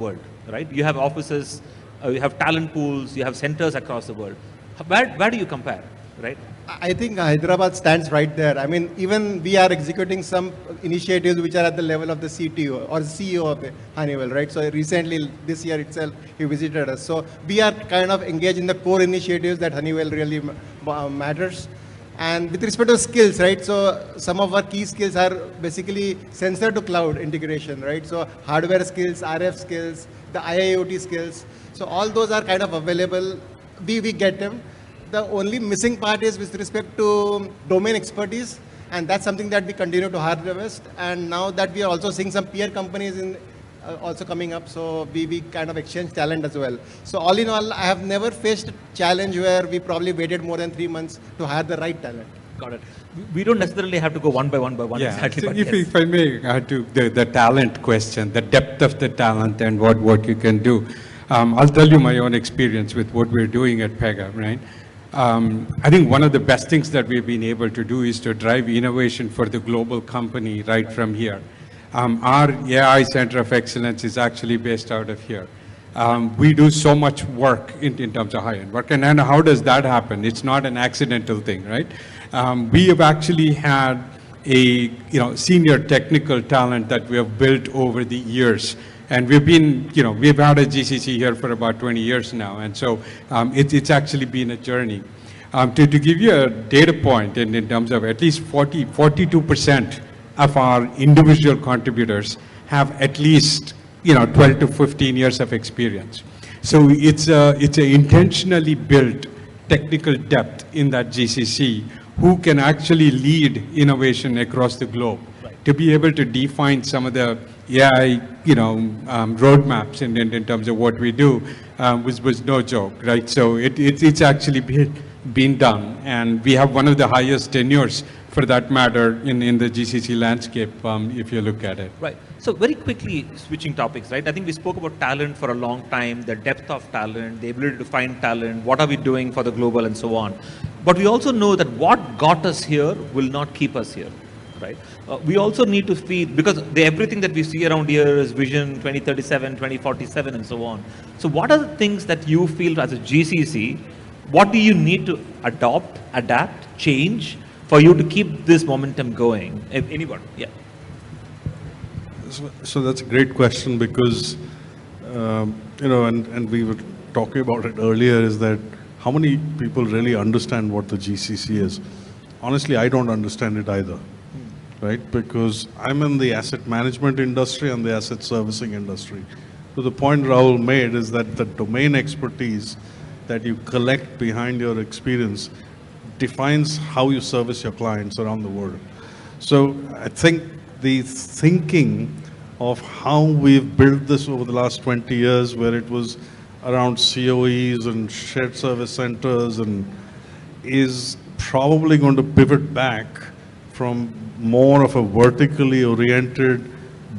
world, right? You have offices, you have talent pools, you have centers across the world. Where do you compare, right? I think Hyderabad stands right there. I mean, even we are executing some initiatives which are at the level of the CTO or CEO of Honeywell, right? So recently, this year itself, he visited us. So we are kind of engaged in the core initiatives that Honeywell really matters. And with respect to skills, right? So some of our key skills are basically sensor to cloud integration, right? So hardware skills, RF skills, the IIoT skills. So all those are kind of available. We get them. The only missing part is with respect to domain expertise, and that's something that we continue to harvest. And now that we are also seeing some peer companies in also coming up, so we kind of exchange talent as well. So all in all, I have never faced a challenge where we probably waited more than 3 months to hire the right talent. Got it. We don't necessarily have to go one by one Yeah. exactly. So but if I may add to the talent question, the depth of the talent and what you can do. I'll tell you my own experience with what we're doing at Pega, right? I think one of the best things that we've been able to do is to drive innovation for the global company right from here. Our AI Center of Excellence is actually based out of here. We do so much work in terms of high-end work. And how does that happen? It's not an accidental thing, right? We have actually had a senior technical talent that we have built over the years. And we've been, we've had a GCC here for about 20 years now. And so it's actually been a journey. To give you a data point in terms of at least 42% of our individual contributors have at least, 12 to 15 years of experience. So it's a intentionally built technical depth in that GCC who can actually lead innovation across the globe. Right. To be able to define some of the AI, roadmaps in terms of what we do was no joke, right? So it's actually been done, and we have one of the highest tenures, for that matter, in the GCC landscape, if you look at it. Right. So very quickly switching topics, right? I think we spoke about talent for a long time, the depth of talent, the ability to find talent, what are we doing for the global and so on. But we also know that what got us here will not keep us here. Right. We also need to feed, because everything that we see around here is Vision 2037, 2047, and so on. So what are the things that you feel as a GCC, what do you need to adopt, adapt, change for you to keep this momentum going? Anyone? Yeah. So that's a great question because, and we were talking about it earlier, is that how many people really understand what the GCC is? Honestly, I don't understand it either. Right? Because I'm in the asset management industry and the asset servicing industry. So the point Rahul made is that the domain expertise that you collect behind your experience defines how you service your clients around the world. So I think the thinking of how we've built this over the last 20 years, where it was around COEs and shared service centers, and is probably going to pivot back from more of a vertically oriented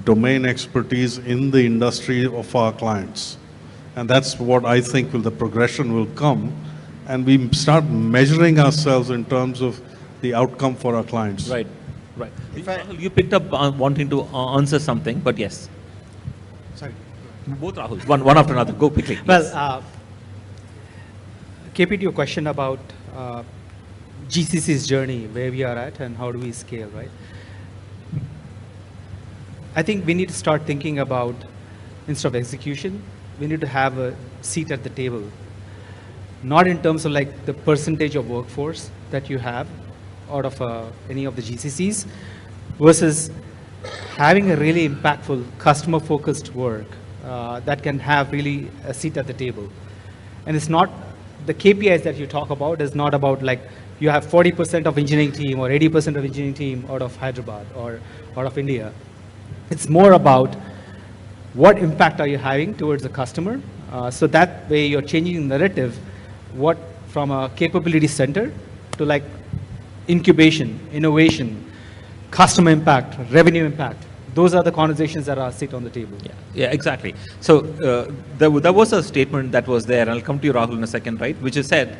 domain expertise in the industry of our clients. And that's what I think the progression will come. And we start measuring ourselves in terms of the outcome for our clients. Right, right. You picked up wanting to answer something, but yes. Sorry. Both Rahul, one after another, go quickly. Well, KP, to your question about GCC's journey, where we are at and how do we scale, right? I think we need to start thinking about, instead of execution, we need to have a seat at the table. Not in terms of like the percentage of workforce that you have out of any of the GCCs, versus having a really impactful, customer-focused work that can have really a seat at the table. And it's not, the KPIs that you talk about is not about like, you have 40% of engineering team or 80% of engineering team out of Hyderabad or out of India. It's more about what impact are you having towards the customer. So that way you're changing the narrative, what from a capability center to like incubation, innovation, customer impact, revenue impact. Those are the conversations that are sit on the table. Yeah, exactly. So there was a statement that was there, and I'll come to you, Rahul, in a second, right? Which is said,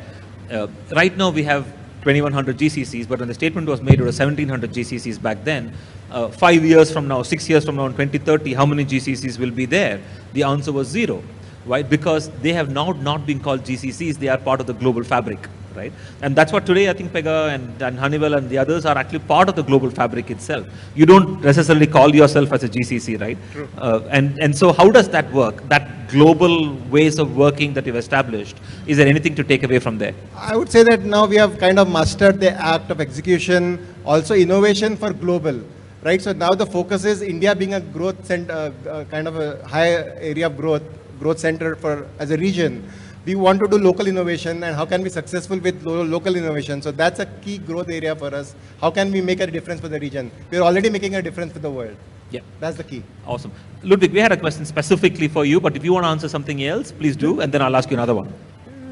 right now we have 2,100 GCCs, but when the statement was made, it was 1,700 GCCs back then. 5 years from now, 6 years from now, in 2030, how many GCCs will be there? The answer was 0, right? Because they have now not been called GCCs, they are part of the global fabric, right? And that's what today I think Pega and Honeywell and the others are actually part of the global fabric itself. You don't necessarily call yourself as a GCC, right? True. And so how does that work? That global ways of working that you've established, is there anything to take away from there? I would say that now we have kind of mastered the act of execution, also innovation for global, right? So now the focus is India being a growth center, kind of a high area of growth center for as a region. We want to do local innovation, and how can we be successful with local innovation? So that's a key growth area for us. How can we make a difference for the region? We're already making a difference for the world. Yeah. That's the key. Awesome. Ludwig, we had a question specifically for you, but if you want to answer something else, please do, and then I'll ask you another one.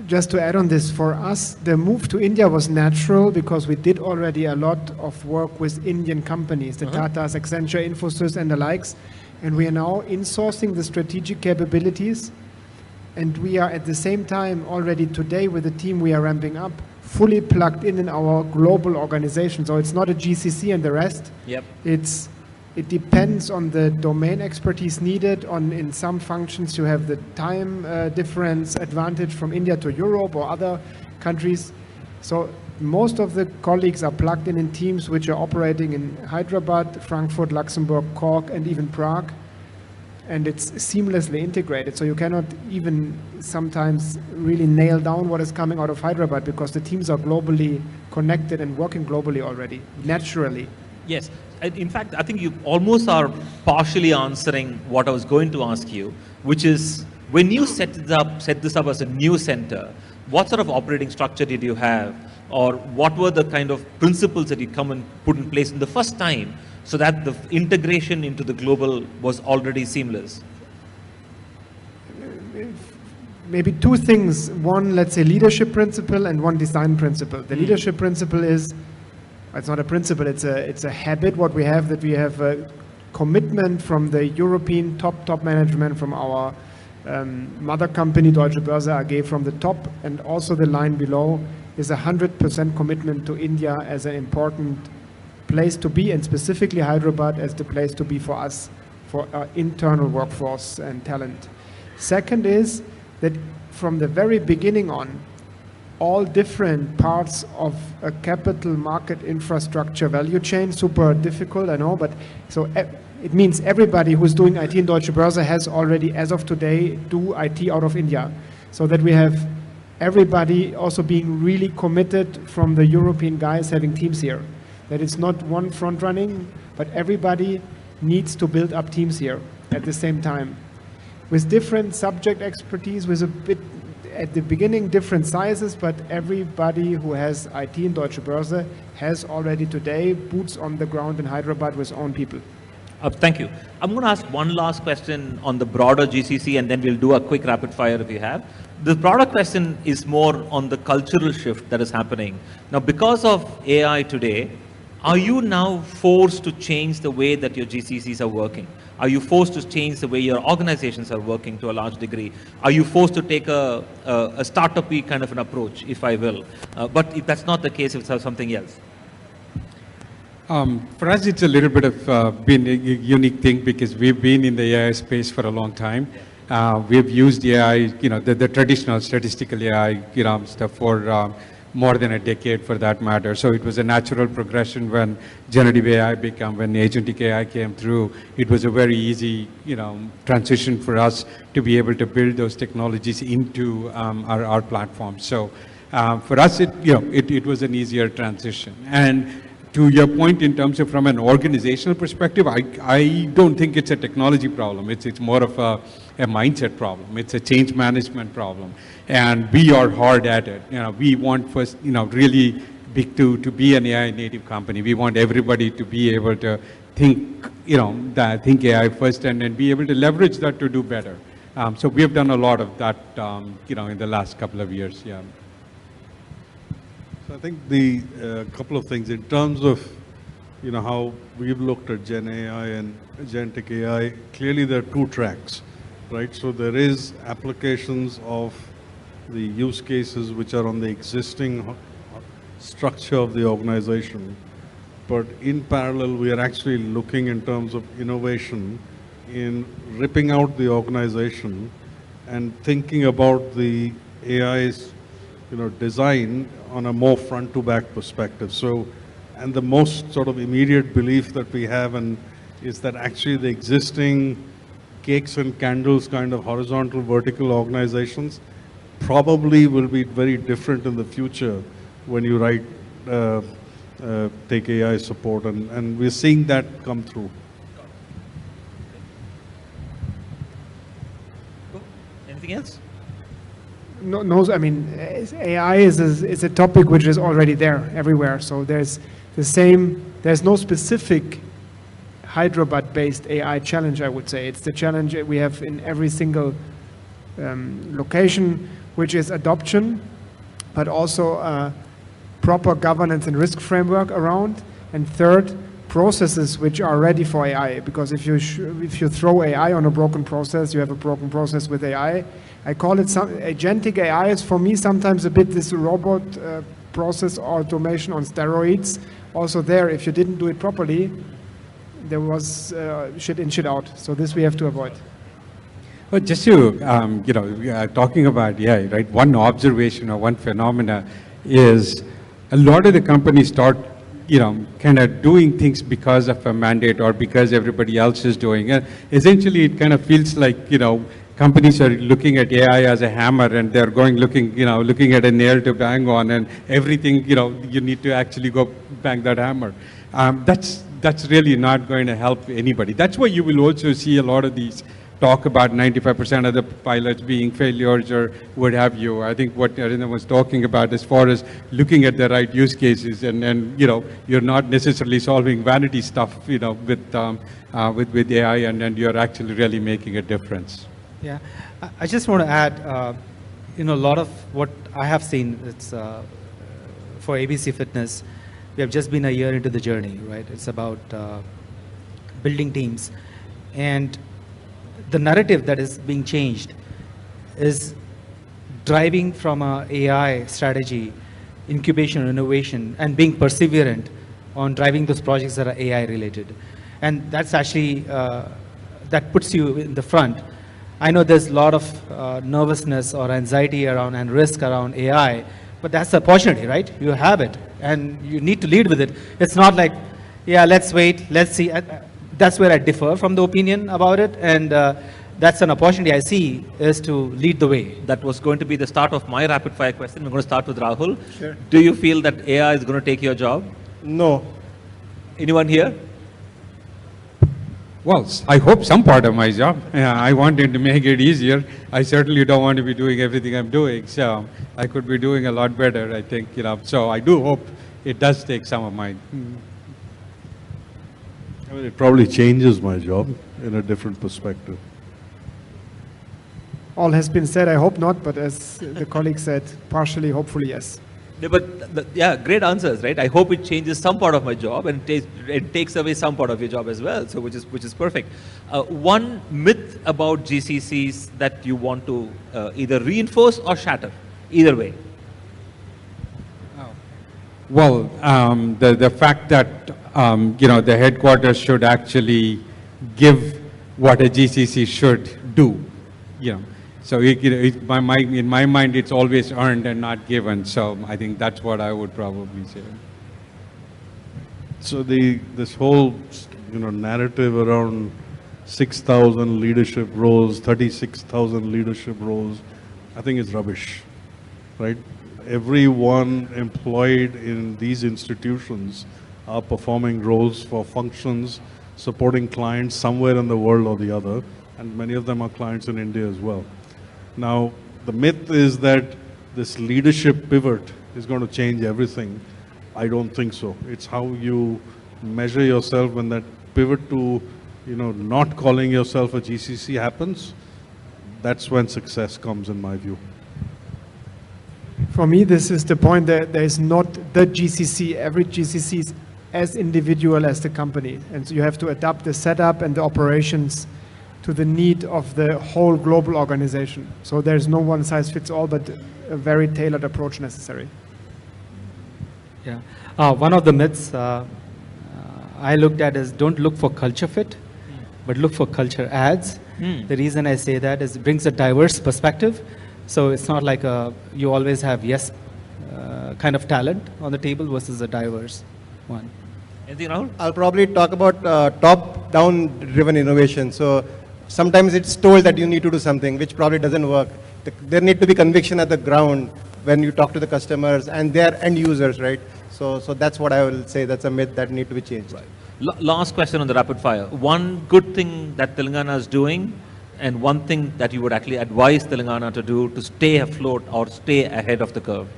Just to add on this, for us, the move to India was natural because we did already a lot of work with Indian companies, the Tatas, Accenture, Infosys, and the likes. And we are now insourcing the strategic capabilities. And we are at the same time already today with the team we are ramping up, fully plugged in our global organization. So it's not a GCC and the rest. Yep. It depends on the domain expertise needed. In some functions, you have the time difference advantage from India to Europe or other countries. So most of the colleagues are plugged in teams which are operating in Hyderabad, Frankfurt, Luxembourg, Cork, and even Prague. And it's seamlessly integrated. So you cannot even sometimes really nail down what is coming out of Hyderabad because the teams are globally connected and working globally already, naturally. Yes. In fact, I think you almost are partially answering what I was going to ask you, which is when you set this up as a new center, what sort of operating structure did you have? Or what were the kind of principles that you come and put in place in the first time so that the integration into the global was already seamless? Maybe two things. One, let's say, leadership principle and one design principle. The leadership principle is, it's not a principle, it's a habit, what we have, that we have a commitment from the European top management, from our mother company, Deutsche Börse AG, from the top, and also the line below is 100% commitment to India as an important place to be, and specifically Hyderabad as the place to be for us, for our internal workforce and talent. Second is that from the very beginning on, all different parts of a capital market infrastructure value chain, super difficult, I know, but so it means everybody who's doing IT in Deutsche Börse has already, as of today, do IT out of India. So that we have everybody also being really committed from the European guys having teams here. That it's not one front running, but everybody needs to build up teams here at the same time. With different subject expertise, with a bit, at the beginning, different sizes, but everybody who has IT in Deutsche Börse has already today boots on the ground in Hyderabad with own people. Thank you. I'm going to ask one last question on the broader GCC, and then we'll do a quick rapid fire if you have. The broader question is more on the cultural shift that is happening. Now, because of AI today, are you now forced to change the way that your GCCs are working? Are you forced to change the way your organizations are working to a large degree? Are you forced to take a startup-y kind of an approach, if I will? But if that's not the case, it's something else. For us, it's a little bit of been a unique thing because we've been in the AI space for a long time. We've used AI, the traditional statistical AI, stuff for more than a decade for that matter. So it was a natural progression when generative AI when agentic AI came through. It was a very easy, transition for us to be able to build those technologies into our platform. So for us, it was an easier transition. And to your point, in terms of from an organizational perspective, I don't think it's a technology problem. It's more of a mindset problem. It's a change management problem. And we are hard at it. We want first, really big to be an AI native company. We want everybody to be able to think, think AI first and then be able to leverage that to do better. So we have done a lot of that, in the last couple of years. Yeah. So I think the couple of things in terms of, how we've looked at Gen AI and agentic AI. Clearly, there are two tracks, right? So there is applications of the use cases which are on the existing structure of the organization. But in parallel, we are actually looking in terms of innovation in ripping out the organization and thinking about the AI's design on a more front-to-back perspective. So, and the most sort of immediate belief that we have is that actually the existing cakes and candles kind of horizontal, vertical organizations probably will be very different in the future when you take AI support, and we're seeing that come through. Cool. Anything else? No, I mean, AI is a topic which is already there everywhere. So there's no specific Hyderabad-based AI challenge, I would say. It's the challenge we have in every single location, which is adoption, but also proper governance and risk framework around. And third, processes which are ready for AI. Because if you throw AI on a broken process, you have a broken process with AI. I call it agentic AI is for me sometimes a bit this robot process automation on steroids. Also there, if you didn't do it properly, there was shit in, shit out. So this we have to avoid. Well, just to, talking about AI, right? One observation or one phenomena is a lot of the companies start, kind of doing things because of a mandate or because everybody else is doing it. Essentially, it kind of feels like, companies are looking at AI as a hammer and they're looking at a nail to bang on, and everything, you need to actually go bang that hammer. That's really not going to help anybody. That's why you will also see a lot of these talk about 95% of the pilots being failures or what have you. I think what Arina was talking about as far as looking at the right use cases and you're not necessarily solving vanity stuff, with AI, and you're actually really making a difference. Yeah, I just want to add, a lot of what I have seen, it's for ABC Fitness, we have just been a year into the journey, right? It's about building teams. And the narrative that is being changed is driving from a AI strategy, incubation, innovation, and being perseverant on driving those projects that are AI related. And that's actually, that puts you in the front. I know there's a lot of nervousness or anxiety around and risk around AI, but that's the opportunity, right? You have it, and you need to lead with it. It's not like, yeah, let's wait, let's see. That's where I differ from the opinion about it, and that's an opportunity I see, is to lead the way. That was going to be the start of my rapid fire question. We're going to start with Rahul. Sure. Do you feel that AI is going to take your job? No. Anyone here? Well, I hope some part of my job. I wanted to make it easier. I certainly don't want to be doing everything I'm doing, so I could be doing a lot better, I think, So I do hope it does take some of mine. I mean, it probably changes my job in a different perspective. All has been said, I hope not, but as the colleague said, partially, hopefully, yes. Yeah, but yeah, great answers, right? I hope it changes some part of my job and it takes away some part of your job as well, so which is perfect. One myth about GCCs that you want to either reinforce or shatter, either way. Well, the fact that the headquarters should actually give what a GCC should do, So in my mind, it's always earned and not given. So I think that's what I would probably say. So this whole narrative around 6,000 leadership roles, 36,000 leadership roles, I think is rubbish, right? Everyone employed in these institutions are performing roles for functions, supporting clients somewhere in the world or the other, and many of them are clients in India as well. Now, the myth is that this leadership pivot is going to change everything. I don't think so. It's how you measure yourself when that pivot to, not calling yourself a GCC happens. That's when success comes, in my view. For me, this is the point that there is not the GCC. Every GCC is as individual as the company. And so you have to adapt the setup and the operations to the need of the whole global organization. So there's no one size fits all, but a very tailored approach necessary. Yeah. One of the myths I looked at is don't look for culture fit, but look for culture adds. The reason I say that is it brings a diverse perspective. So it's not like you always have yes kind of talent on the table versus a diverse one. Anything, Rahul? I'll probably talk about top-down driven innovation. So sometimes it's told that you need to do something which probably doesn't work. There need to be conviction at the ground when you talk to the customers and their end users, right? So that's what I will say. That's a myth that need to be changed. Right. Last question on the rapid fire. One good thing that Telangana is doing and one thing that you would actually advise Telangana to do to stay afloat or stay ahead of the curve.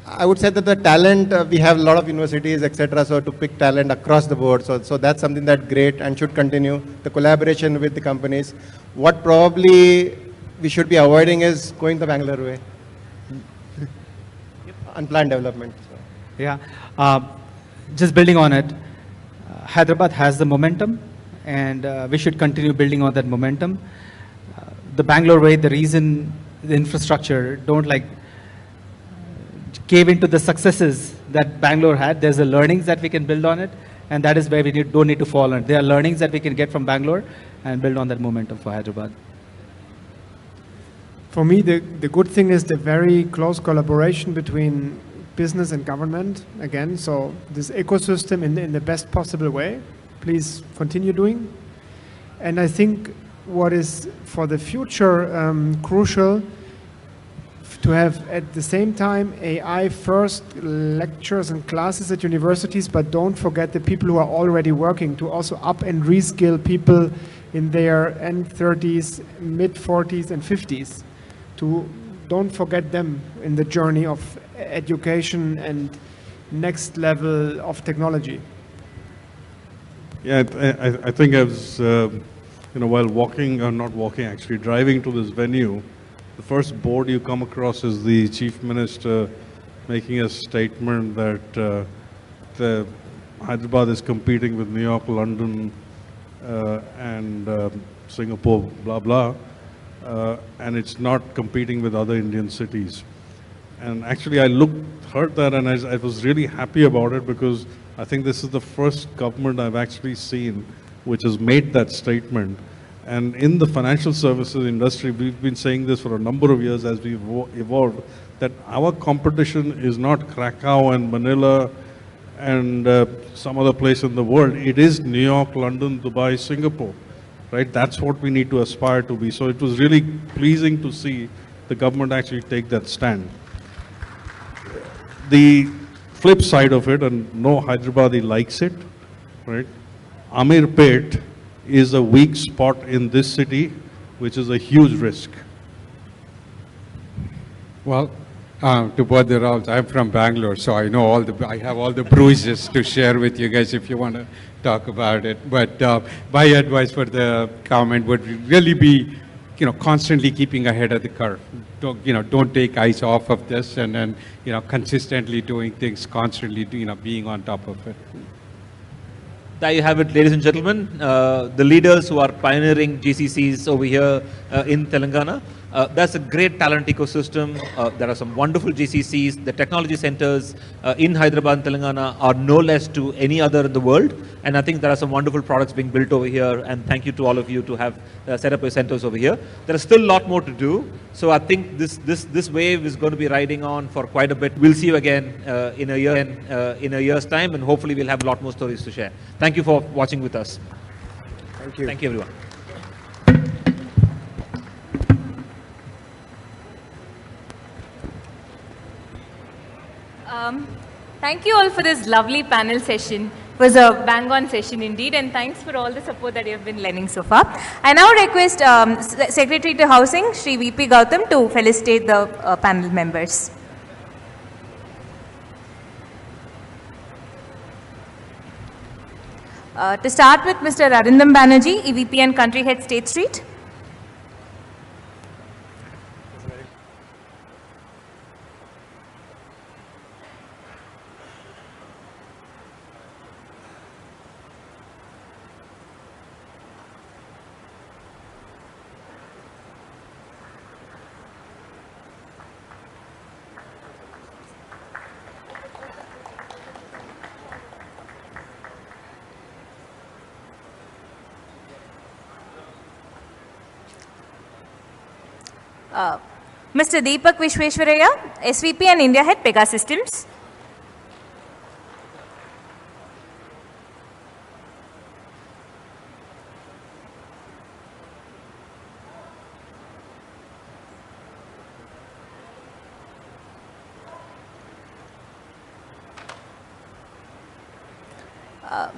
I would say that the talent, we have a lot of universities, etc. So to pick talent across the board. So that's something that's great and should continue. The collaboration with the companies. What probably we should be avoiding is going the Bangalore way. Unplanned development. So. Yeah. Just building on it, Hyderabad has the momentum and we should continue building on that momentum. The Bangalore way, the reason the infrastructure don't cave into the successes that Bangalore had. There's the learnings that we can build on it, and that is where we don't need to fall on it. There are learnings that we can get from Bangalore and build on that momentum for Hyderabad. For me, the good thing is the very close collaboration between business and government. Again, so this ecosystem in the best possible way. Please continue doing. And I think what is for the future crucial to have at the same time AI first lectures and classes at universities, but don't forget the people who are already working to also up and reskill people in their end 30s, mid 40s and 50s. Don't forget them in the journey of education and next level of technology. Yeah, I think I was, while walking, or not walking, actually driving to this venue, the first board you come across is the Chief Minister making a statement that the Hyderabad is competing with New York, London, and Singapore, blah, blah, and it's not competing with other Indian cities. And actually I heard that and I was really happy about it because I think this is the first government I've actually seen which has made that statement. And in the financial services industry, we've been saying this for a number of years as we've evolved, that our competition is not Krakow and Manila and some other place in the world. It is New York, London, Dubai, Singapore, right? That's what we need to aspire to be. So it was really pleasing to see the government actually take that stand. The flip side of it, and no Hyderabadi likes it, right? Amirpet is a weak spot in this city, which is a huge risk. Well, to both the rounds, I'm from Bangalore, so I know I have all the bruises to share with you guys if you want to talk about it. But my advice for the comment would really be, constantly keeping ahead of the curve. Don't take eyes off of this, and then, consistently doing things, constantly, being on top of it. There you have it, ladies and gentlemen, the leaders who are pioneering GCCs over here in Telangana. That's a great talent ecosystem. There are some wonderful GCCs. The technology centers in Hyderabad and Telangana are no less to any other in the world. And I think there are some wonderful products being built over here. And thank you to all of you to have set up your centers over here. There is still a lot more to do. So I think this wave is going to be riding on for quite a bit. We'll see you again in a year's time, and hopefully we'll have a lot more stories to share. Thank you for watching with us. Thank you. Thank you, everyone. Thank you all for this lovely panel session. It was a bang-on session indeed, and thanks for all the support that you have been lending so far. I now request Secretary to Housing, Shri VP Gautam, to felicitate the panel members. To start with, Mr. Arindam Banerjee, EVP and Country Head, State Street. Mr. Deepak Vishweshwaraya, SVP and India Head, Pega Systems.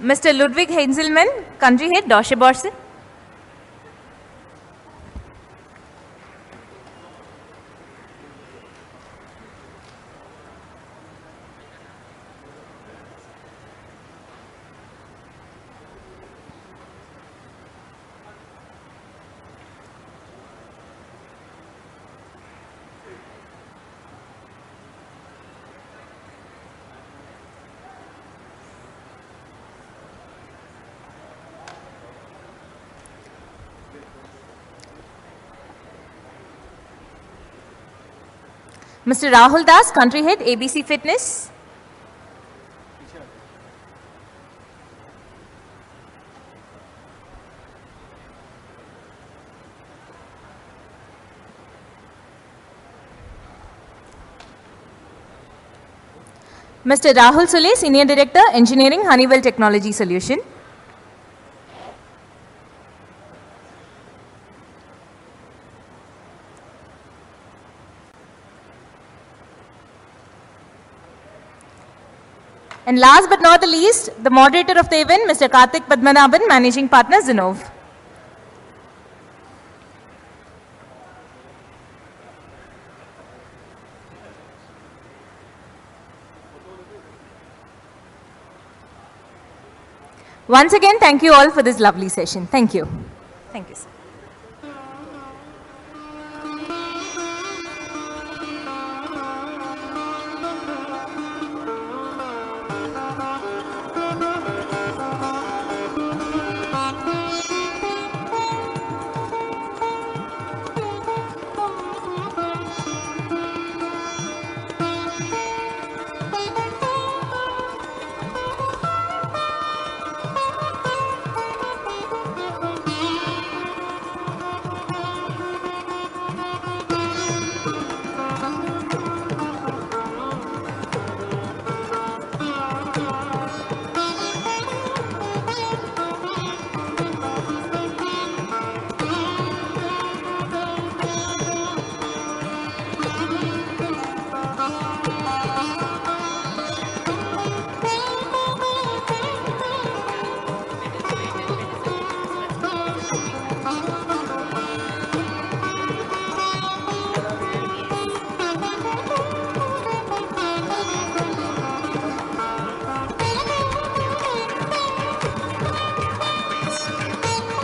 Mr. Ludwig Heinzelmann, Country Head, Deutsche Börse. Mr. Rahul Das, Country Head, ABC Fitness. Mr. Rahul Sule, Senior Director, Engineering, Honeywell Technology Solution. And last but not the least, the moderator of the event, Mr. Karthik Padmanabhan, Managing Partner, Zinov. Once again, thank you all for this lovely session. Thank you. Thank you, sir.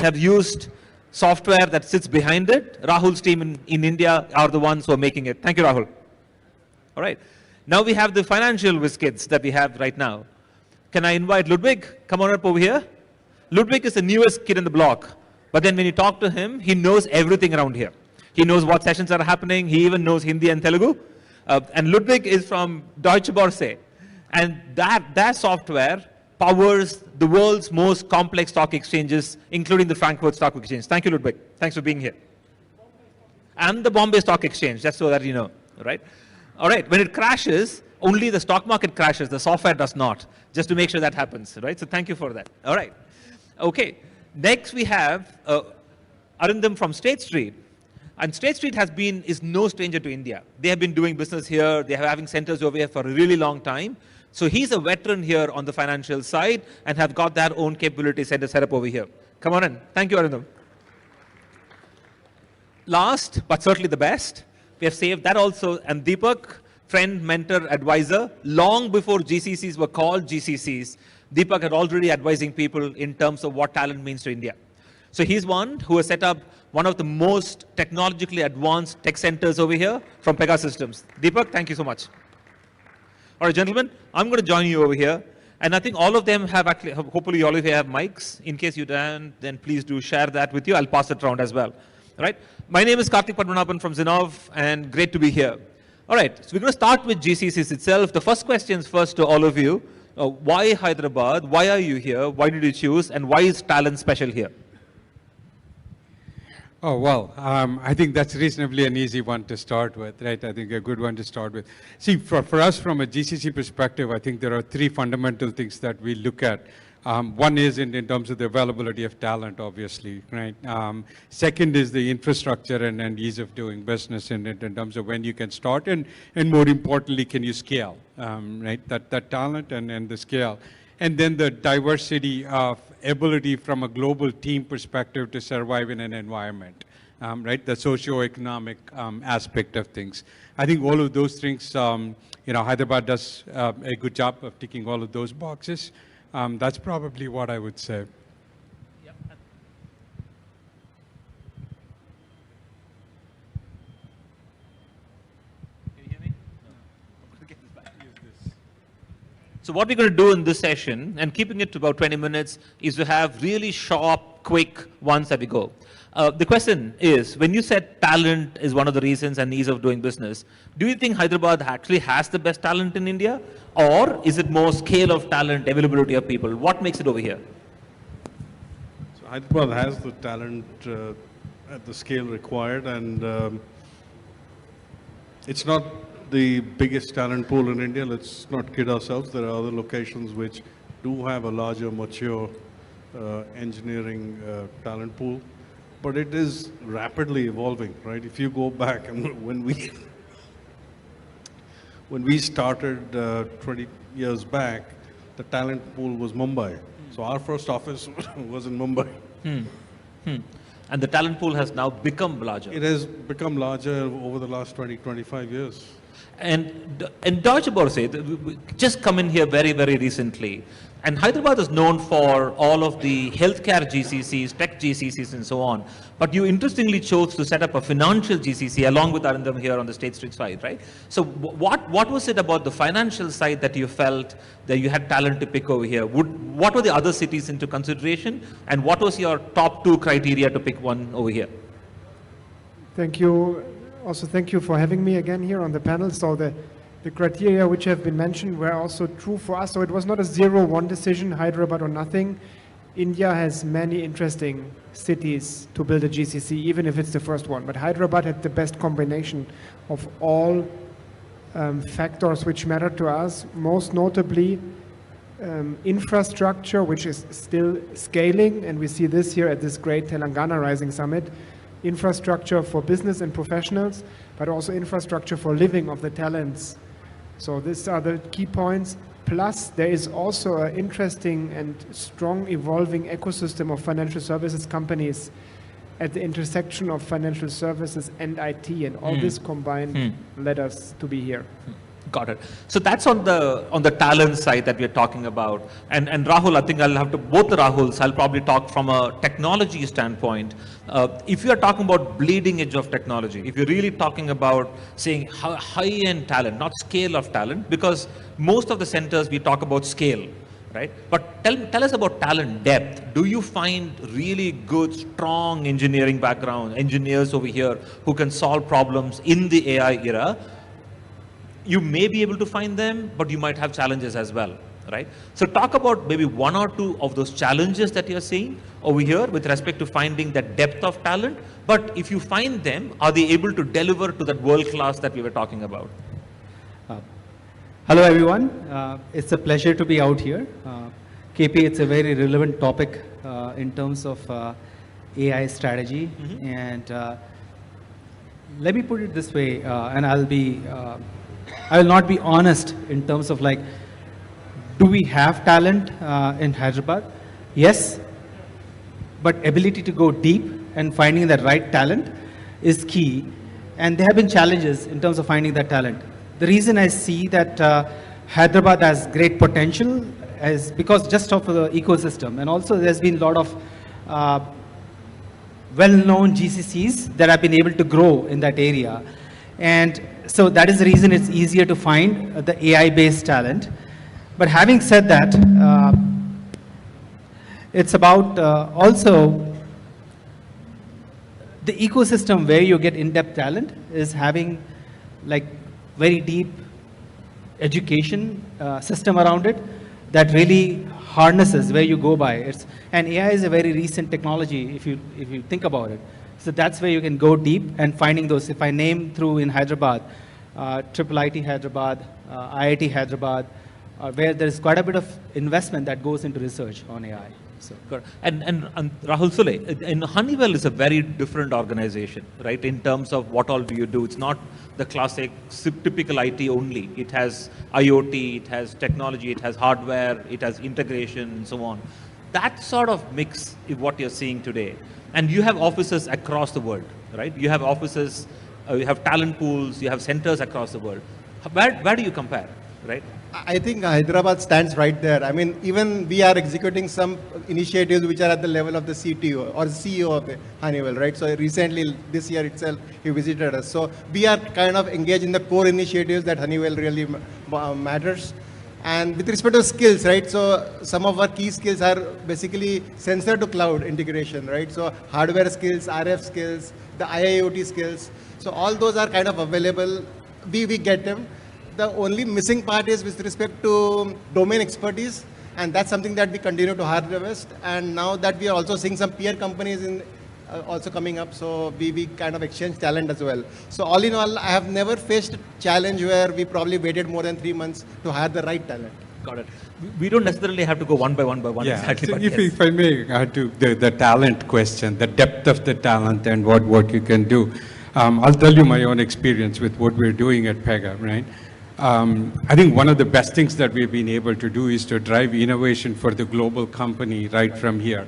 Have used software that sits behind it. Rahul's team in India are the ones who are making it. Thank you, Rahul. All right. Now we have the financial whiz kids that we have right now. Can I invite Ludwig? Come on up over here. Ludwig is the newest kid in the block. But then when you talk to him, he knows everything around here. He knows what sessions are happening. He even knows Hindi and Telugu. And Ludwig is from Deutsche Börse. And that software powers the world's most complex stock exchanges, including the Frankfurt Stock Exchange. Thank you, Ludwig. Thanks for being here. And the Bombay Stock Exchange, just so that you know, right? All right, when it crashes, only the stock market crashes, the software does not, just to make sure that happens, right? So thank you for that. All right. Okay, next we have Arindam from State Street. And State Street is no stranger to India. They have been doing business here. They are having centers over here for a really long time. So he's a veteran here on the financial side and have got their own capability center set up over here. Come on in. Thank you, Arindam. Last, but certainly the best, we have saved that also. And Deepak, friend, mentor, advisor, long before GCCs were called GCCs, Deepak had already advising people in terms of what talent means to India. So he's one who has set up one of the most technologically advanced tech centers over here from Pega Systems. Deepak, thank you so much. All right, gentlemen, I'm going to join you over here. And I think all of them have actually, hopefully all of you have mics. In case you don't, then please do share that with you. I'll pass it around as well. All right. My name is Karthik Padmanabhan from Zinov, and great to be here. All right, so we're going to start with GCCs itself. The first questions first to all of you. Why Hyderabad? Why are you here? Why did you choose? And why is talent special here? Oh, well, I think that's reasonably an easy one to start with, right? I think a good one to start with. See, for us from a GCC perspective, I think there are three fundamental things that we look at. One is in terms of the availability of talent, obviously, right? Second is the infrastructure and ease of doing business in terms of when you can start, and more importantly, can you scale, right? That talent and the scale. And then the diversity of ability from a global team perspective to survive in an environment, right? The socio-economic aspect of things. I think all of those things, Hyderabad does a good job of ticking all of those boxes. That's probably what I would say. So what we're going to do in this session, and keeping it to about 20 minutes, is to have really sharp, quick ones that we go. The question is, when you said talent is one of the reasons and ease of doing business, do you think Hyderabad actually has the best talent in India? Or is it more scale of talent, availability of people? What makes it over here? So Hyderabad has the talent at the scale required, and it's not the biggest talent pool in India. Let's not kid ourselves. There are other locations which do have a larger, mature engineering talent pool, but it is rapidly evolving, right? If you go back, and when we started 20 years back, the talent pool was Mumbai. So our first office was in Mumbai. And the talent pool has now become larger. It has become larger over the last 20, 25 years. And Deutsche Börse, just come in here very, very recently. And Hyderabad is known for all of the healthcare GCCs, tech GCCs, and so on. But you interestingly chose to set up a financial GCC along with Arindam here on the State Street side, right? So what was it about the financial side that you felt that you had talent to pick over here? What were the other cities into consideration? And what was your top 2 criteria to pick one over here? Thank you. Also, thank you for having me again here on the panel. So the criteria which have been mentioned were also true for us. So it was not a 0-1 decision, Hyderabad or nothing. India has many interesting cities to build a GCC, even if it's the first one. But Hyderabad had the best combination of all factors which matter to us, most notably infrastructure, which is still scaling. And we see this here at this great Telangana Rising Summit. Infrastructure for business and professionals, but also infrastructure for living of the talents. So these are the key points. Plus, there is also an interesting and strong evolving ecosystem of financial services companies at the intersection of financial services and IT, and all this combined led us to be here. Got it. So that's on the talent side that we're talking about. And Rahul, I think I'll have to, both the Rahuls, I'll probably talk from a technology standpoint. If you are talking about bleeding edge of technology, if you're really talking about saying high-end talent, not scale of talent, because most of the centers we talk about scale, right? But tell us about talent depth. Do you find really good, strong engineering background, engineers over here who can solve problems in the AI era? You may be able to find them, but you might have challenges as well, right? So talk about maybe 1 or 2 of those challenges that you're seeing over here with respect to finding that depth of talent. But if you find them, are they able to deliver to that world class that we were talking about? Hello everyone, it's a pleasure to be out here. KP, it's a very relevant topic in terms of AI strategy. And let me put it this way, and I will not be honest in terms of like, do we have talent in Hyderabad? Yes, but ability to go deep and finding the right talent is key. And there have been challenges in terms of finding that talent. The reason I see that Hyderabad has great potential is because just of the ecosystem, and also there's been a lot of well-known GCCs that have been able to grow in that area. And so that is the reason it's easier to find the AI-based talent. But having said that, it's about also the ecosystem where you get in-depth talent is having like very deep education system around it that really harnesses where you go by. And AI is a very recent technology if you think about it. So that's where you can go deep and finding those. If I name through in Hyderabad, Triple IT Hyderabad, IIT Hyderabad, where there's quite a bit of investment that goes into research on AI. So. And Rahul Sule, in Honeywell is a very different organization, right? In terms of what all do you do? It's not the classic typical IT only. It has IoT, it has technology, it has hardware, it has integration, and so on. That sort of mix is what you're seeing today. And you have offices across the world, right? You have offices, you have talent pools, you have centers across the world. Where do you compare, right? I think Hyderabad stands right there. I mean, even we are executing some initiatives which are at the level of the CTO or CEO of the Honeywell, right? So recently, this year itself, he visited us. So we are kind of engaged in the core initiatives that Honeywell really matters. And with respect to skills, right? So some of our key skills are basically sensor to cloud integration, right? So hardware skills, RF skills, the IIoT skills. So all those are kind of available. We get them. The only missing part is with respect to domain expertise, and that's something that we continue to harvest. And now that we are also seeing some peer companies in also coming up, so we kind of exchange talent as well. So all in all, I have never faced a challenge where we probably waited more than 3 months to hire the right talent. Got it. We don't necessarily have to go one by one Yeah, exactly. so but if I may add to the talent question, the depth of the talent and what you can do. I'll tell you my own experience with what we're doing at Pega, right? I think one of the best things that we've been able to do is to drive innovation for the global company right from here.